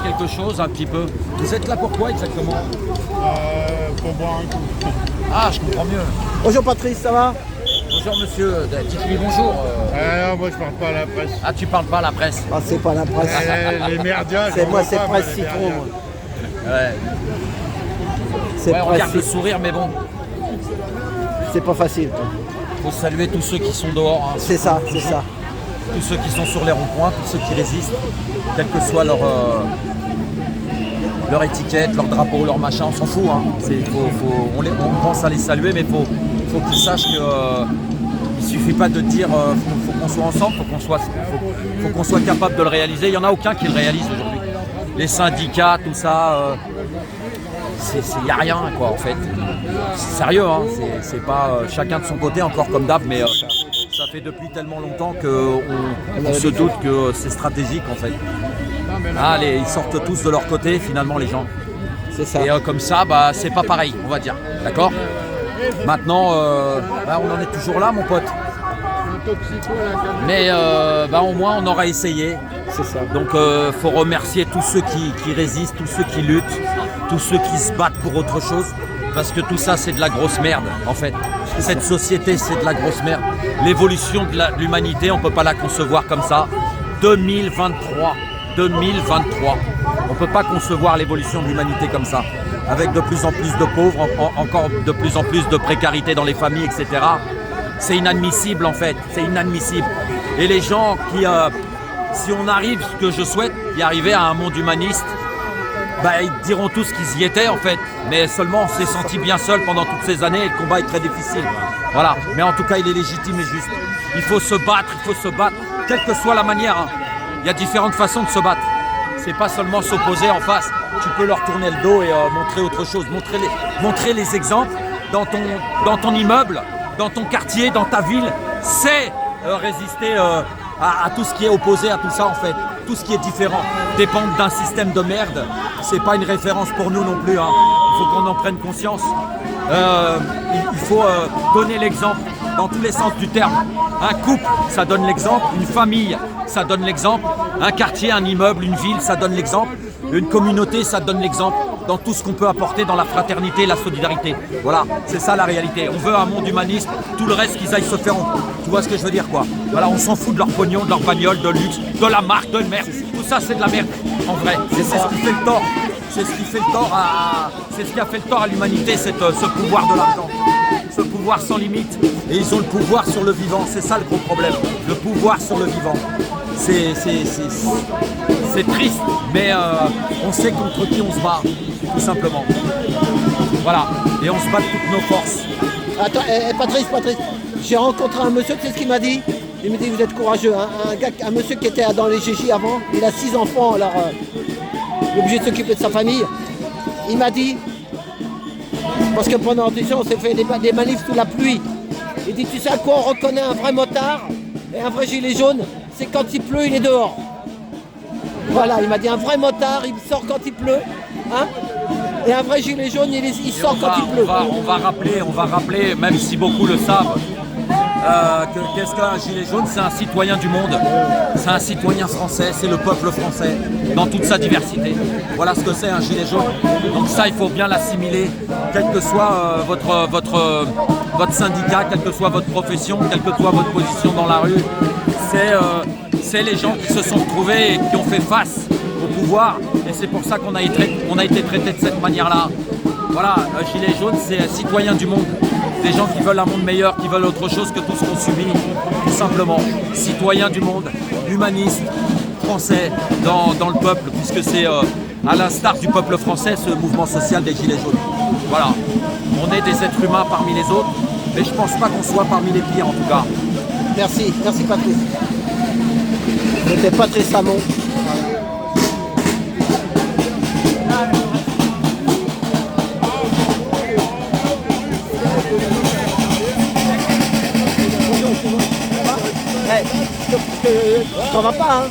passe quelque chose un petit peu. Vous êtes là pour quoi exactement? Pour boire un coup. Ah, je comprends mieux. Bonjour Patrice, ça va? Bonjour monsieur, dites-lui bonjour. Non, moi je parle pas à la presse. Ah, tu parles pas à la presse? Ah, c'est pas la presse. Les merdias, C'est moi, c'est pas, presse les citron. merdias. Moi. Ouais. C'est Ouais, on presse garde le citron. sourire, mais bon, C'est pas facile. faut saluer tous ceux qui sont dehors. Hein. C'est ça, c'est ça. Tous ceux qui sont sur les ronds-points, tous ceux qui résistent, quelle que soit leur étiquette, leur drapeau, leur machin, on s'en fout. Hein. On pense à les saluer, mais faut qu'ils sachent que il suffit pas de dire faut qu'on soit ensemble, faut qu'on soit capable de le réaliser. Il n'y en a aucun qui le réalise aujourd'hui. Les syndicats, tout ça, il n'y a rien quoi en fait. C'est sérieux, hein. C'est pas chacun de son côté encore comme d'hab, mais ça fait depuis tellement longtemps qu'on se doute que c'est stratégique en fait. Allez, ils sortent tous de leur côté finalement les gens. C'est ça. Et comme ça, bah, c'est pas pareil, on va dire. D'accord? Maintenant, on en est toujours là, mon pote. Mais au moins, on aura essayé. C'est ça. Donc, faut remercier tous ceux qui résistent, tous ceux qui luttent, tous ceux qui se battent pour autre chose. Parce que tout ça, c'est de la grosse merde, en fait. Cette société, c'est de la grosse merde. L'évolution de l'humanité, on ne peut pas la concevoir comme ça. 2023. On ne peut pas concevoir l'évolution de l'humanité comme ça. Avec de plus en plus de pauvres, encore de plus en plus de précarité dans les familles, etc. C'est inadmissible en fait, c'est inadmissible. Et les gens qui, si on arrive, ce que je souhaite, y arriver à un monde humaniste, ils diront tous qu'ils y étaient en fait. Mais seulement on s'est senti bien seul pendant toutes ces années et le combat est très difficile. Voilà, mais en tout cas il est légitime et juste. Il faut se battre, quelle que soit la manière. Hein. Il y a différentes façons de se battre. C'est pas seulement s'opposer en face. Tu peux leur tourner le dos et montrer autre chose. Montrer les exemples dans ton immeuble, dans ton quartier, dans ta ville. C'est résister à tout ce qui est opposé à tout ça en fait. Tout ce qui est différent. Dépendre d'un système de merde, c'est pas une référence pour nous non plus. Hein. Il faut qu'on en prenne conscience. Il faut donner l'exemple dans tous les sens du terme. Un couple, ça donne l'exemple. Une famille, ça donne l'exemple. Un quartier, un immeuble, une ville, ça donne l'exemple. Une communauté, ça donne l'exemple dans tout ce qu'on peut apporter dans la fraternité et la solidarité. Voilà, c'est ça la réalité. On veut un monde humaniste, tout le reste qu'ils aillent se faire. Tu vois ce que je veux dire quoi? Voilà, on s'en fout de leur pognon, de leur bagnole, de luxe, de la marque, de merde. Tout ça, c'est de la merde, en vrai. C'est ce qui fait le tort. C'est ce qui fait le tort c'est ce qui a fait le tort à l'humanité, ce pouvoir de l'argent. Ce pouvoir sans limite. Et ils ont le pouvoir sur le vivant, c'est ça le gros problème. Le pouvoir sur le vivant. C'est triste, mais on sait contre qui on se bat, tout simplement. Voilà, et on se bat de toutes nos forces. Attends, Patrice, j'ai rencontré un monsieur, tu sais ce qu'il m'a dit? Il m'a dit vous êtes courageux, hein. Un monsieur qui était dans les GJ avant, il a 6 enfants, alors il est obligé de s'occuper de sa famille. Il m'a dit, parce que pendant l'audition on s'est fait des manifs sous la pluie. Il dit tu sais à quoi on reconnaît un vrai motard et un vrai gilet jaune? C'est quand il pleut, il est dehors. Voilà, il m'a dit un vrai motard, il sort quand il pleut. Hein, et un vrai gilet jaune, il sort quand il pleut. On va rappeler, même si beaucoup le savent, qu'est-ce qu'un gilet jaune? C'est un citoyen du monde. C'est un citoyen français, c'est le peuple français, dans toute sa diversité. Voilà ce que c'est un gilet jaune. Donc ça, il faut bien l'assimiler, quel que soit votre syndicat, quelle que soit votre profession, quelle que soit votre position dans la rue. C'est les gens qui se sont retrouvés et qui ont fait face au pouvoir. Et c'est pour ça qu'on a été traité de cette manière-là. Voilà, un gilet jaune, c'est un citoyen du monde. Des gens qui veulent un monde meilleur, qui veulent autre chose que tout ce qu'on subit, tout simplement. Citoyen du monde, humaniste, français, dans le peuple, puisque c'est à l'instar du peuple français, ce mouvement social des gilets jaunes. Voilà, on est des êtres humains parmi les autres, mais je pense pas qu'on soit parmi les pires en tout cas. Merci Patrice. C'était Patrice Samon. T'en vas pas, hein?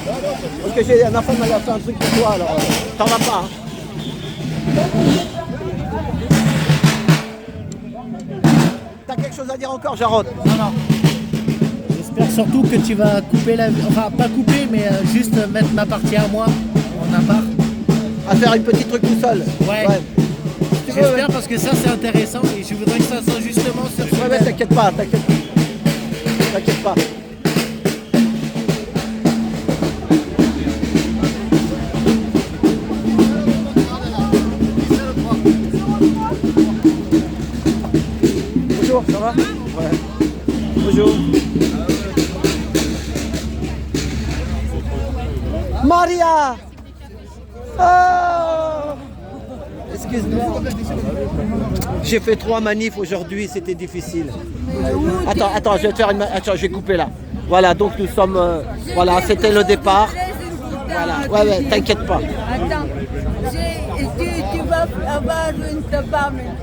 Parce que j'ai ma femme elle a fait un truc pour toi, alors t'en vas pas, hein? T'as quelque chose à dire encore, Jarod? Non. J'espère surtout que tu vas couper enfin pas couper, mais juste mettre ma partie à moi, en appart. à faire une petite truc tout seul. Ouais. Tu veux, J'espère parce que ça c'est intéressant et je voudrais que ça soit justement sur ce ouais, thème. t'inquiète pas, t'inquiète pas. T'inquiète pas. Bonjour, ça va? Ouais. Bonjour. Maria! Oh! Excuse-moi. J'ai fait 3 manifs aujourd'hui, c'était difficile. Attends, je vais te faire une... Attends, je vais couper là. Voilà, donc nous sommes... voilà, c'était le départ. Voilà, ouais, t'inquiète pas. Attends, tu vas avoir une tabac.